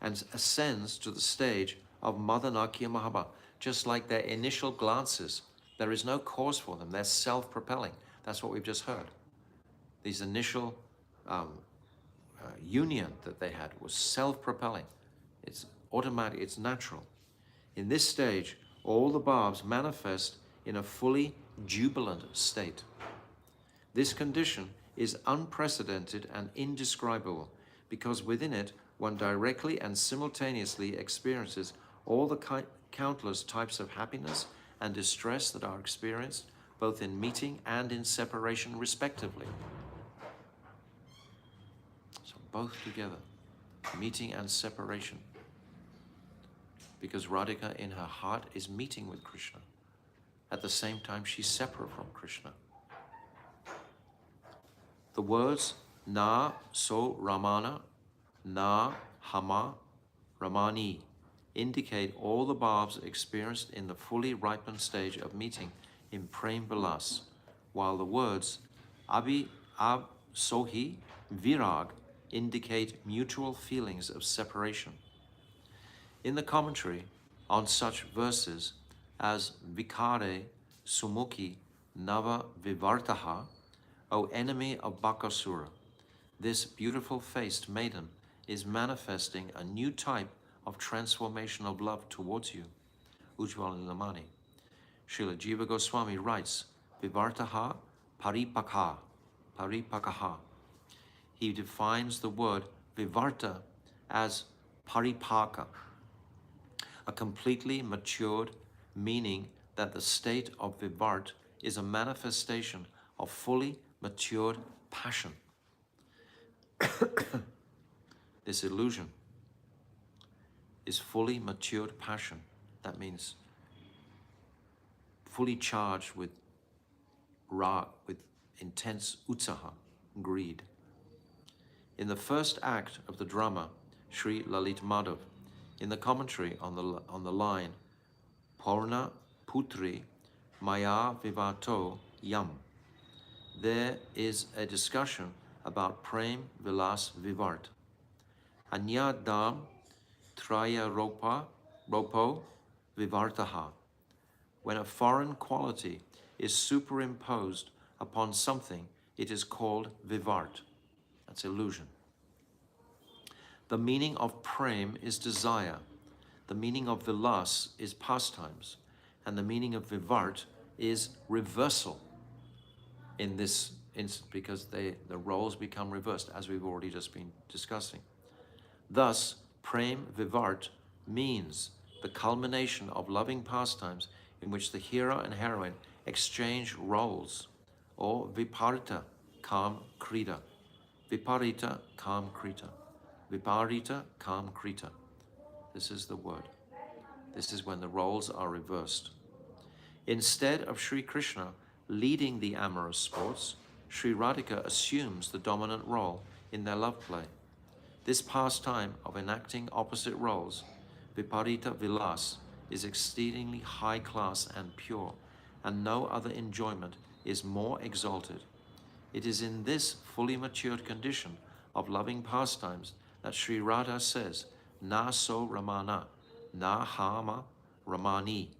and ascends to the stage of Madanakya Mahabhav. Just like their initial glances, there is no cause for them. They're self-propelling. That's what we've just heard. These initial union that they had was self-propelling. It's automatic, it's natural. In this stage, all the bhavs manifest in a fully jubilant state. This condition is unprecedented and indescribable because within it, one directly and simultaneously experiences all the countless types of happiness and distress that are experienced both in meeting and in separation respectively. So both together, meeting and separation. Because Radhika in her heart is meeting with Krishna. At the same time, she's separate from Krishna. The words na so Ramana, na hama Ramani indicate all the bhavs experienced in the fully ripened stage of meeting in Prem Vilas, while the words Abhi Ab Sohi Virag indicate mutual feelings of separation. In the commentary on such verses as Vikare Sumukhi Nava Vivartaha, O enemy of Bakasura, this beautiful-faced maiden is manifesting a new type of transformation of love towards you, Ujjwal Nilamani. Srila Jiva Goswami writes, Vivartaha Paripakaha. He defines the word Vivarta as Paripaka, a completely matured, meaning that the state of Vivart is a manifestation of fully matured passion. This illusion is fully matured passion. That means fully charged with with intense utsaha, greed. In the first act of the drama, Sri Lalit Madhav, in the commentary on the line, Purna Putri Maya Vivato Yam, there is a discussion about Prem Vilas Vivart. Anya Dam Traya Ropo Vivartaha. When a foreign quality is superimposed upon something, it is called vivart. That's illusion. The meaning of prem is desire. The meaning of vilas is pastimes. And the meaning of vivart is reversal in this instant, because the roles become reversed, as we've already just been discussing. Thus, prem vivart means the culmination of loving pastimes in which the hero and heroine exchange roles, or viparita kam krita. Viparita kam krita. Viparita kam krita. This is the word. This is when the roles are reversed. Instead of Sri Krishna leading the amorous sports, Sri Radhika assumes the dominant role in their love play. This pastime of enacting opposite roles, Viparita Vilas, is exceedingly high class and pure, and no other enjoyment is more exalted. It is in this fully matured condition of loving pastimes that Sri Radha says, Na so Ramana, na hama Ramani.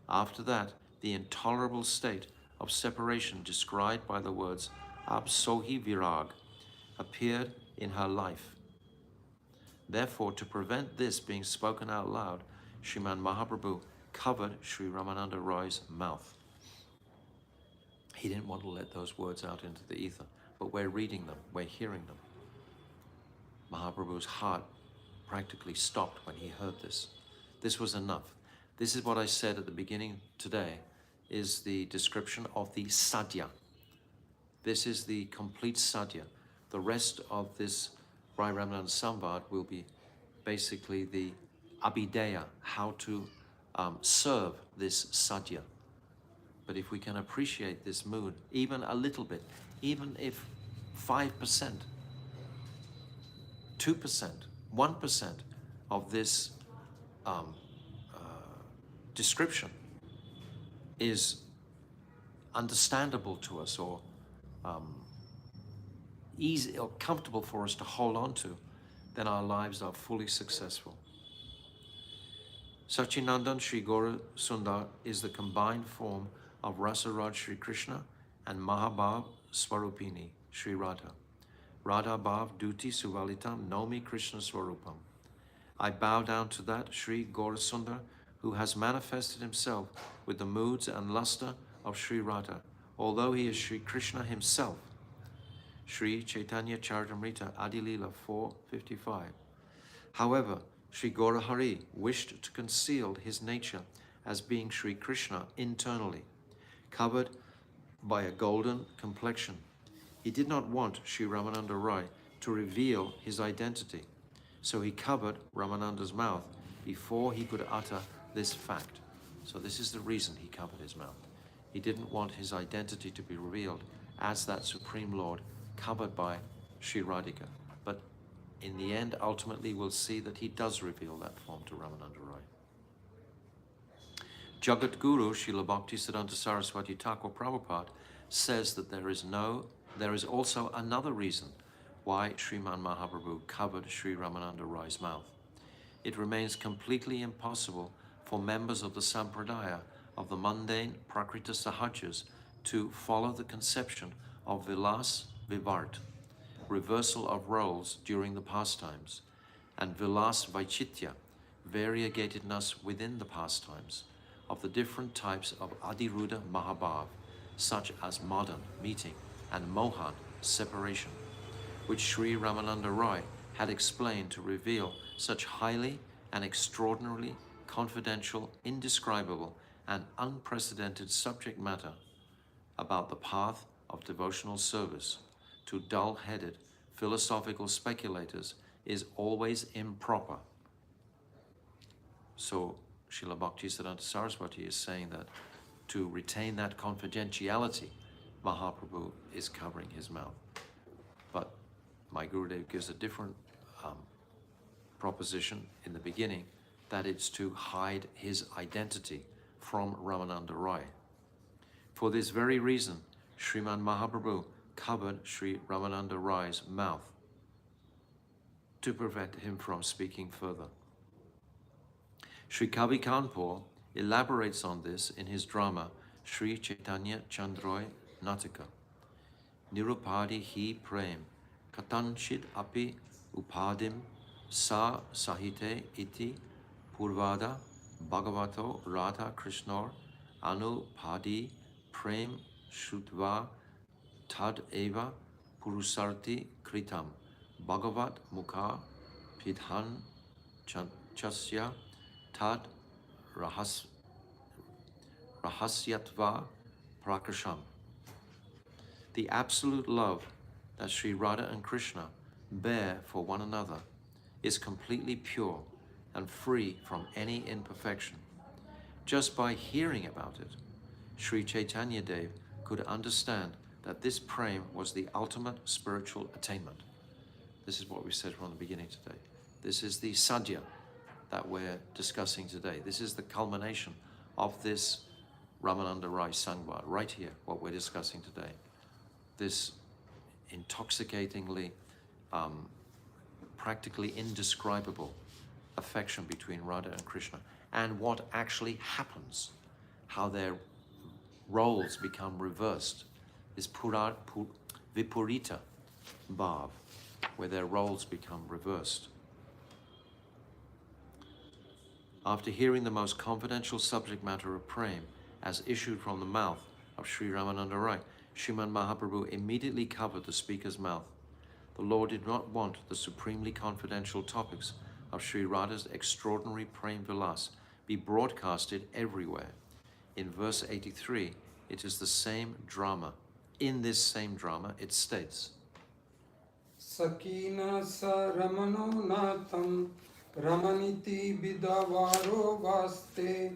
After that, the intolerable state of separation described by the words Absohi Virag appeared in her life. Therefore, to prevent this being spoken out loud, Sriman Mahaprabhu covered Sri Ramananda Roy's mouth. He didn't want to let those words out into the ether, but we're reading them, we're hearing them. Mahaprabhu's heart practically stopped when he heard this. This was enough. This is what I said at the beginning today, is the description of the sadhya. This is the complete sadhya. The rest of this Raya Ramananda Samvada will be basically the abhideya, how to serve this sadhya. But if we can appreciate this mood, even a little bit, even if 5%, 2%, 1% of this description is understandable to us, or easy or comfortable for us to hold on to, then our lives are fully successful. Sachinandan Sri Gaura Sundar is the combined form of Rasaraj Sri Krishna and Mahabhav Swarupini Sri Radha. Radha Bhav Duti Suvalitam Nomi Krishna Swarupam. I bow down to that Sri Gaura Sundar who has manifested himself with the moods and luster of Sri Radha, although he is Sri Krishna himself. Sri Chaitanya Charitamrita Adilila 4:55. However, Sri Gaura Hari wished to conceal his nature as being Sri Krishna internally, covered by a golden complexion. He did not want Sri Ramananda Rai to reveal his identity, so he covered Ramananda's mouth before he could utter this fact. So this is the reason he covered his mouth. He didn't want his identity to be revealed as that Supreme Lord covered by Sri Radhika. But in the end, ultimately, we'll see that he does reveal that form to Ramananda Rai. Jagat Guru Srila Bhaktisiddhanta Saraswati Thakur Prabhupada says that there is also another reason why Sriman Mahaprabhu covered Sri Ramananda Rai's mouth. It remains completely impossible for members of the Sampradaya of the mundane Prakrita Sahajas to follow the conception of Vilas Vivart, reversal of roles during the pastimes, and Vilas Vaichitya, variegatedness within the pastimes, of the different types of Adiruddha Mahabhav, such as Madan, meeting, and Mohan, separation, which Sri Ramananda Rai had explained to reveal such highly and extraordinarily confidential, indescribable, and unprecedented subject matter about the path of devotional service to dull-headed philosophical speculators is always improper. So Srila Bhaktisiddhanta Saraswati is saying that to retain that confidentiality, Mahaprabhu is covering his mouth. But my Gurudev gives a different proposition in the beginning, that it's to hide his identity from Ramananda Rai. For this very reason, Sriman Mahaprabhu covered Sri Ramananda Rai's mouth to prevent him from speaking further. Sri Kavi Kanpur elaborates on this in his drama Sri Chaitanya Chandroy Natika. Nirupadi hi prem katanchid api upadim sa sahite iti purvada bhagavato radha krishnor anupadi prem shutva tad eva purusarti kritam bhagavat mukha pidhan chasya tad rahasyatva prakasham. The absolute love that Sri Radha and Krishna bear for one another is completely pure and free from any imperfection. Just by hearing about it, Sri Chaitanya Dev could understand that this prem was the ultimate spiritual attainment. This is what we said from the beginning today. This is the sadhya that we're discussing today. This is the culmination of this Ramananda Rai Samvada, right here, what we're discussing today. This intoxicatingly, practically indescribable affection between Radha and Krishna, and what actually happens, how their roles become reversed, is Vipurita Bhav, where their roles become reversed. After hearing the most confidential subject matter of prem as issued from the mouth of Sri Ramananda Rai, Sriman Mahaprabhu immediately covered the speaker's mouth. The Lord did not want the supremely confidential topics of Sri Radha's extraordinary prem vilas be broadcasted everywhere. In verse 83, it is the same drama. In this same drama, it states, Sakina sa ramano natam ramaniti bidavaro vaste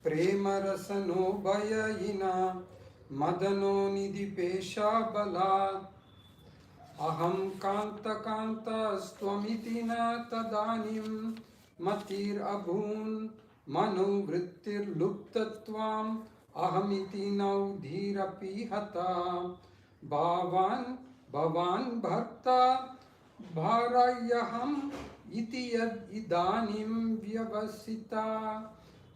prema rasano bhayayina madano nidhi pesha balat aham kanta kanta swamiti na tadanim matir abhun manu vrittir luptatvam ahamiti naudhirapi hata bhavan Bhavan bhakta bharayaham iti yad idanim vyavasita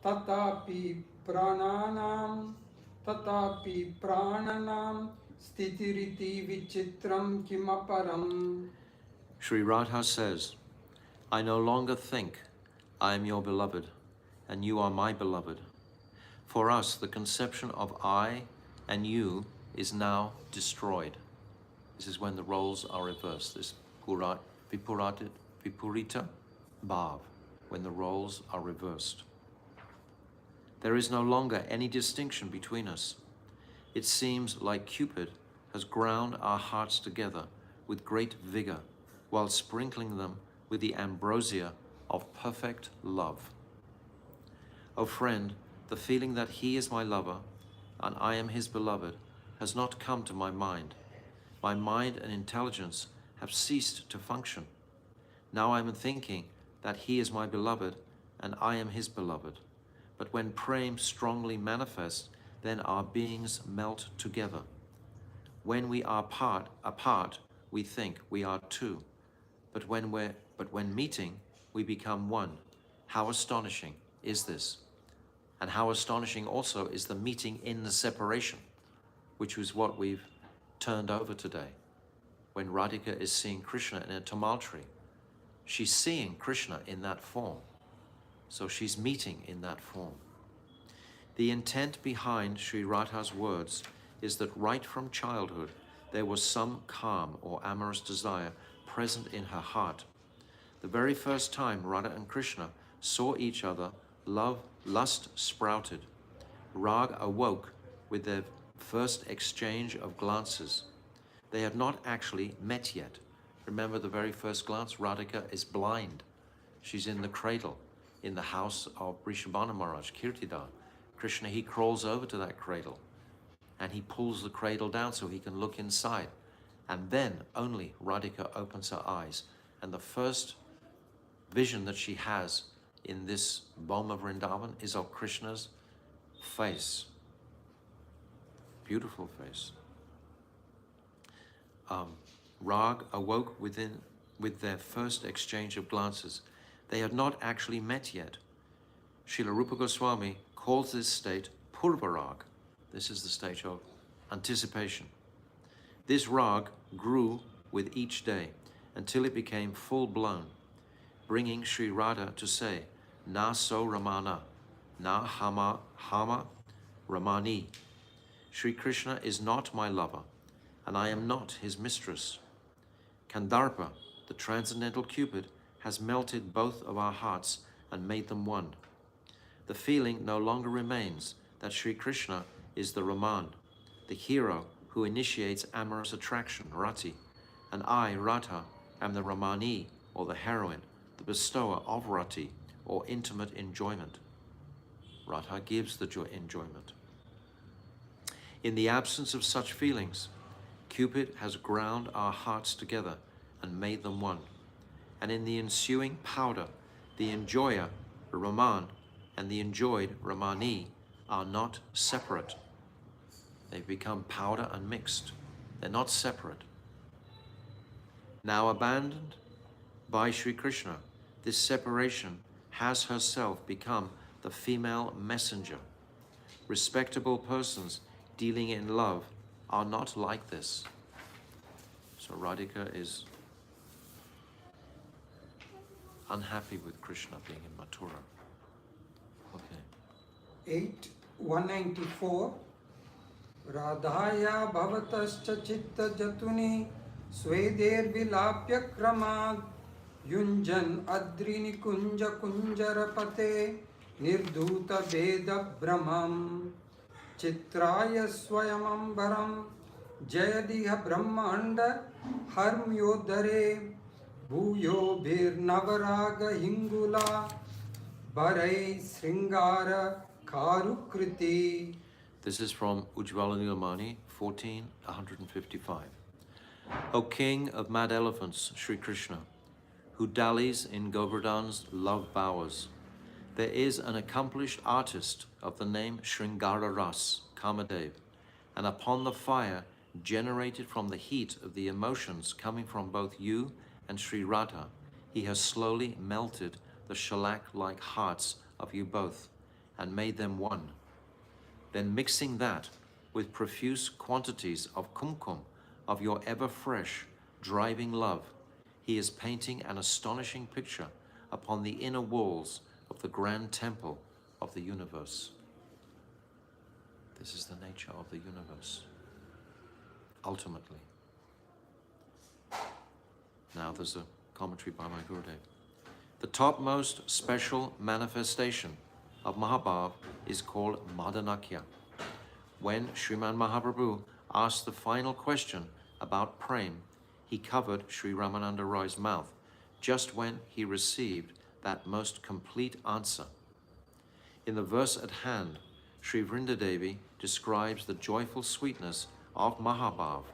tatapi prananam stitiriti vichitram kimaparam. Sri Radha says, I no longer think I am your beloved and you are my beloved. For us, the conception of I and you is now destroyed. This is when the roles are reversed, this Vipurita Bhav, when the roles are reversed. There is no longer any distinction between us. It seems like Cupid has ground our hearts together with great vigor while sprinkling them with the ambrosia of perfect love. O friend, the feeling that he is my lover and I am his beloved has not come to my mind. My mind and intelligence have ceased to function. Now I am thinking that he is my beloved and I am his beloved. But when prem strongly manifests, then our beings melt together. When we are apart, we think we are two. But when meeting, we become one. How astonishing is this? And how astonishing also is the meeting in the separation, which was what we've turned over today. When Radhika is seeing Krishna in a tumultuary, she's seeing Krishna in that form. So she's meeting in that form. The intent behind Sri Radha's words is that right from childhood, there was some calm or amorous desire present in her heart. The very first time Radha and Krishna saw each other, lust sprouted. Rag awoke with their first exchange of glances. They had not actually met yet. Remember the very first glance, Radhika is blind. She's in the cradle, in the house of Rishabhana Maharaj, Kirtidar. Krishna, he crawls over to that cradle and he pulls the cradle down so he can look inside. And then only Radhika opens her eyes. And the first vision that she has in this Boma Vrindavan is of Krishna's face. Beautiful face. Rag awoke with their first exchange of glances. They had not actually met yet. Srila Rupa Goswami calls this state Purva Rag. This is the stage of anticipation. This rag grew with each day until it became full-blown, bringing Sri Radha to say, Na so Ramana, na hama Ramani. Sri Krishna is not my lover, and I am not his mistress. Kandarpa, the transcendental Cupid, has melted both of our hearts and made them one. The feeling no longer remains that Sri Krishna is the Raman, the hero who initiates amorous attraction, Rati, and I, Radha, am the Ramani, or the heroine, the bestower of Rati, or intimate enjoyment. Radha gives the enjoyment. In the absence of such feelings, Cupid has ground our hearts together and made them one. And in the ensuing powder, the enjoyer, Raman, and the enjoyed, Ramani, are not separate. They've become powder and mixed. They're not separate. Now abandoned by Sri Krishna, this separation has herself become the female messenger. Respectable persons dealing in love are not like this. So Radhika is unhappy with Krishna being in Mathura. Okay. 194. Radhaya bhavatascha chitta jatuni swedir vilapya kramad yunjan adrini kunja kunjarapate nirdhuta veda brahmam chitraya swayamambaram jayadiha brahmanda harmyodare bhuyo bhir navaraga hingula barai sringara karukriti. This is from Ujjvala Nilamani, 1455. O King of mad elephants, Sri Krishna, who dallies in Govardhan's love bowers, there is an accomplished artist of the name Sringara Ras, Kamadev, and upon the fire generated from the heat of the emotions coming from both you and Sri Radha, he has slowly melted the shellac-like hearts of you both and made them one. Then mixing that with profuse quantities of kumkum of your ever-fresh, driving love, he is painting an astonishing picture upon the inner walls of the grand temple of the universe. This is the nature of the universe, ultimately. Now there's a commentary by my Gurudev. The topmost special manifestation of Mahabhav is called Madanakya. When Sriman Mahaprabhu asked the final question about Prem, he covered Sri Ramananda Roy's mouth just when he received that most complete answer. In the verse at hand, Sri Vrindadevi describes the joyful sweetness of Mahabhav.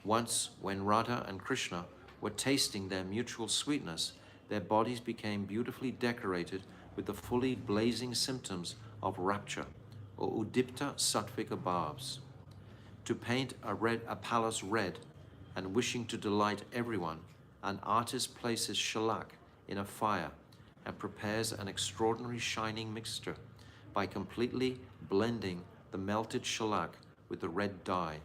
Once, when Radha and Krishna were tasting their mutual sweetness, their bodies became beautifully decorated with the fully blazing symptoms of rapture, or udipta sattvika bhavs. To paint a palace red and wishing to delight everyone, an artist places shellac in a fire and prepares an extraordinary shining mixture by completely blending the melted shellac with the red dye.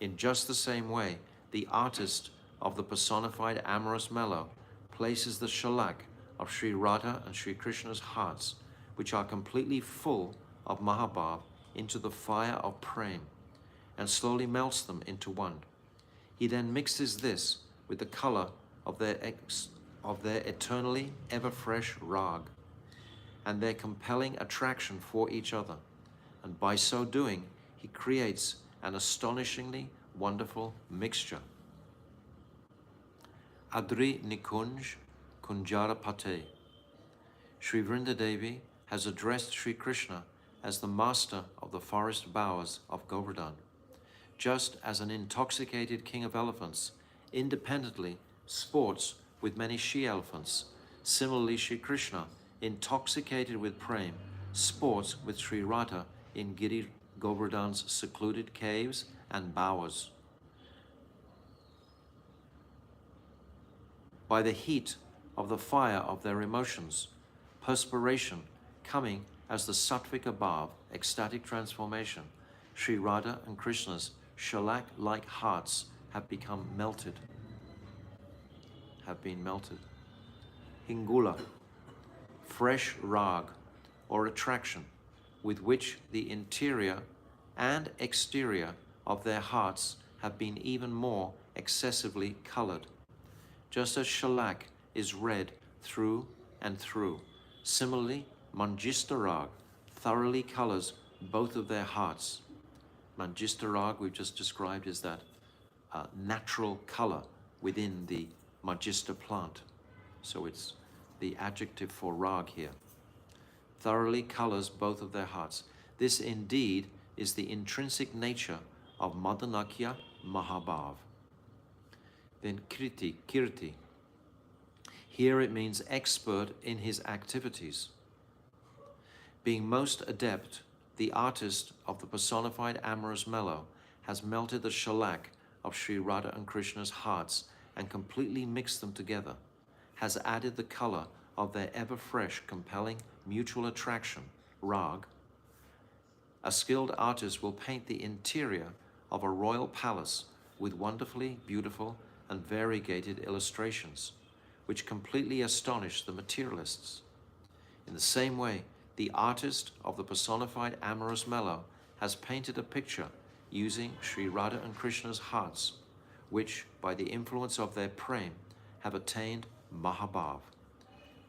In just the same way, the artist of the personified amorous mellow places the shellac of Sri Radha and Sri Krishna's hearts, which are completely full of Mahabhav, into the fire of Prem, and slowly melts them into one. He then mixes this with the color of their eternally ever-fresh rag, and their compelling attraction for each other, and by so doing, he creates an astonishingly wonderful mixture. Adri Nikunj Kunjara Pate. Sri Vrindadevi has addressed Sri Krishna as the master of the forest bowers of Govardhan. Just as an intoxicated king of elephants independently sports with many she-elephants, similarly Sri Krishna, intoxicated with prem, sports with Sri Radha in Giri Govardhan's secluded caves and bowers. By the heat of the fire of their emotions, perspiration coming as the sattvic above, ecstatic transformation, Sri Radha and Krishna's shellac-like hearts have become melted, have been melted. Hingula, fresh rag or attraction with which the interior and exterior of their hearts have been even more excessively colored. Just as shellac is red through and through, similarly Manjista rag thoroughly colors both of their hearts. Manjista rag we've just described is that natural color within the Manjista plant. So it's the adjective for rag here. Thoroughly colors both of their hearts. This indeed is the intrinsic nature of Madanakya Mahabhav. Then Kirti. Here it means expert in his activities. Being most adept, the artist of the personified amorous mellow has melted the shellac of Sri Radha and Krishna's hearts and completely mixed them together, has added the color of their ever-fresh, compelling mutual attraction, rag. A skilled artist will paint the interior of a royal palace with wonderfully beautiful and variegated illustrations, which completely astonish the materialists. In the same way, the artist of the personified amorous mellow has painted a picture using Sri Radha and Krishna's hearts, which, by the influence of their prem, have attained Mahabhav.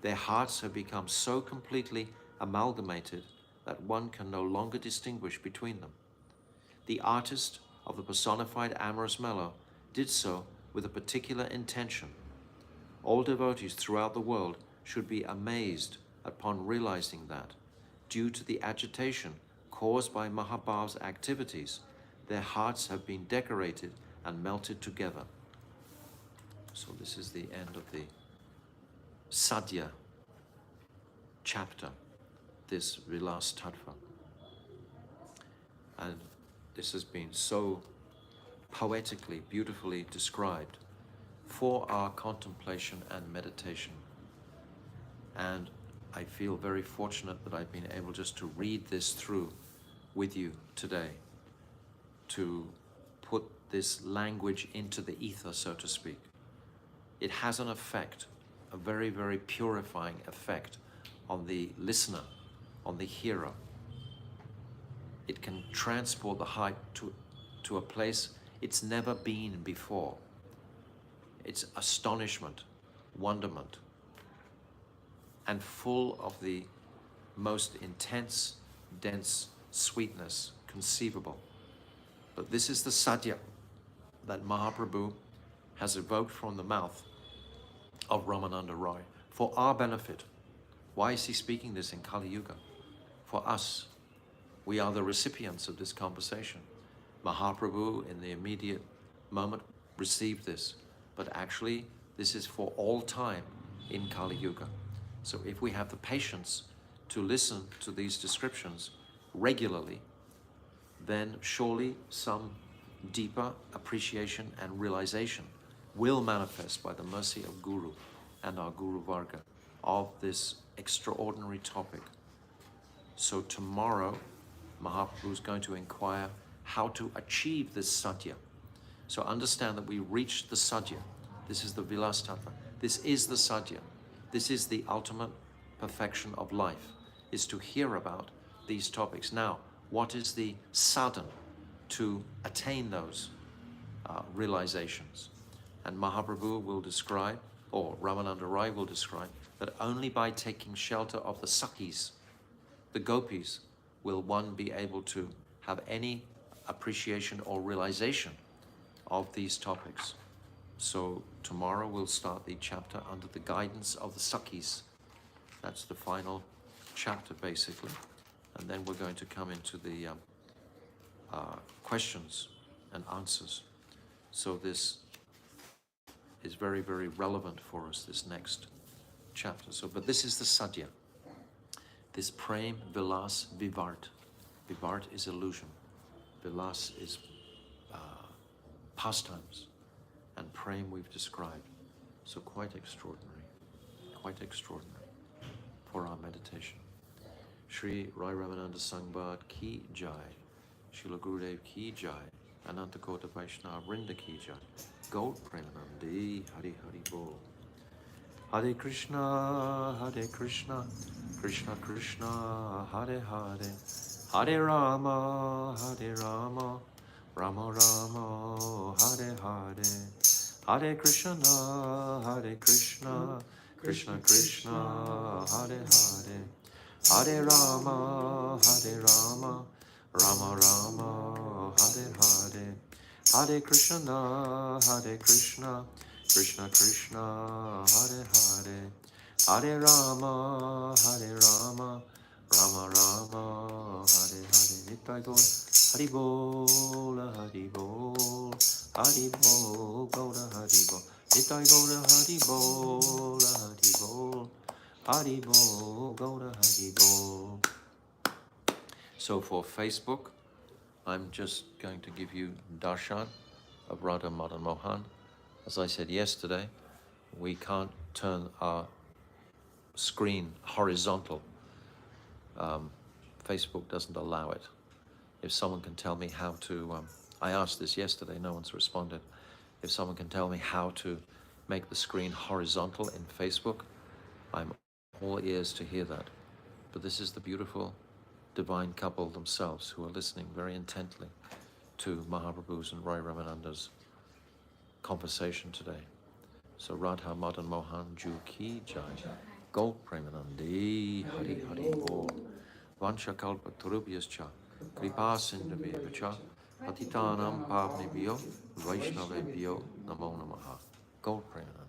Their hearts have become so completely amalgamated that one can no longer distinguish between them. The artist of the personified amorous mellow did so with a particular intention. All devotees throughout the world should be amazed upon realizing that, due to the agitation caused by Mahabhav's activities, their hearts have been decorated and melted together. So this is the end of the Sadhya chapter, this Vilas Tattva. And this has been so poetically, beautifully described for our contemplation and meditation. And I feel very fortunate that I've been able just to read this through with you today, to put this language into the ether, so to speak. It has an effect, a very, very purifying effect on the listener, on the hearer. It can transport the heart to a place it's never been before. It's astonishment, wonderment, and full of the most intense, dense sweetness conceivable. But this is the sadhya that Mahaprabhu has evoked from the mouth of Ramananda Rai for our benefit. Why is he speaking this in Kali Yuga? For us. We are the recipients of this conversation. Mahaprabhu, in the immediate moment, received this. But actually, this is for all time in Kali Yuga. So if we have the patience to listen to these descriptions regularly, then surely some deeper appreciation and realization will manifest by the mercy of Guru and our Guru Varga of this extraordinary topic. So tomorrow, Mahaprabhu is going to inquire how to achieve this sadhya. So understand that we reached the sadhya. This is the Vilas Tattva. This is the sadhya. This is the ultimate perfection of life, is to hear about these topics. Now, what is the sadhana to attain those realizations? And Mahaprabhu will describe, or Ramananda Rai will describe, that only by taking shelter of the Sakhis, the gopis, will one be able to have any appreciation or realization of these topics. So tomorrow we'll start the chapter under the guidance of the Sakhis. That's the final chapter basically. And then we're going to come into the questions and answers. So this is very, very relevant for us, this next chapter. So, but this is the sadhya. This prem, vilas, vivart. Vivart is illusion. Vilas is pastimes. And prem we've described. So quite extraordinary for our meditation. Shri Raya Ramananda Samvada ki jai. Srila Gurudev ki jai. Ananta Kota Vaishnava Vrinda ki jai. Gaur Premanandi Hari Hari Bol. Hare Krishna, Krishna Krishna, Hare Hare, Hare Rama, Rama Rama, Hare Hare, Hare Krishna, Krishna Krishna, Hare Hare, Hare Rama, Rama Rama, Hare Hare, Hare Krishna, Krishna Krishna, Hare Hare, Hare Rama, Rama Rama, Hare Hare. Nitai Gaur, Hari Bol, Hari Bol, Hari Bol, Gaura Hari Bol. Nitai Gaur, Hari Bol, Hari Bol, Hari Bol, Gaura Hari Bol. So for Facebook, I'm just going to give you darshan of Radha Madan Mohan. As I said yesterday, we can't turn our screen horizontal. Facebook doesn't allow it. If someone can tell me how to, I asked this yesterday, no one's responded. If someone can tell me how to make the screen horizontal in Facebook, I'm all ears to hear that. But this is the beautiful divine couple themselves who are listening very intently to Mahaprabhu's and Raya Ramananda's conversation today. So Radha Madan Mohan Ju Ki Jai, Gaur Premanandi Hari Hari Bol, Vansha Kalpa Turubhyascha, Kripa Sindhavyacha, Patitanam Pavnibhyo, Vaishnavebhyo Namo Namaha, Gaur Premanandi.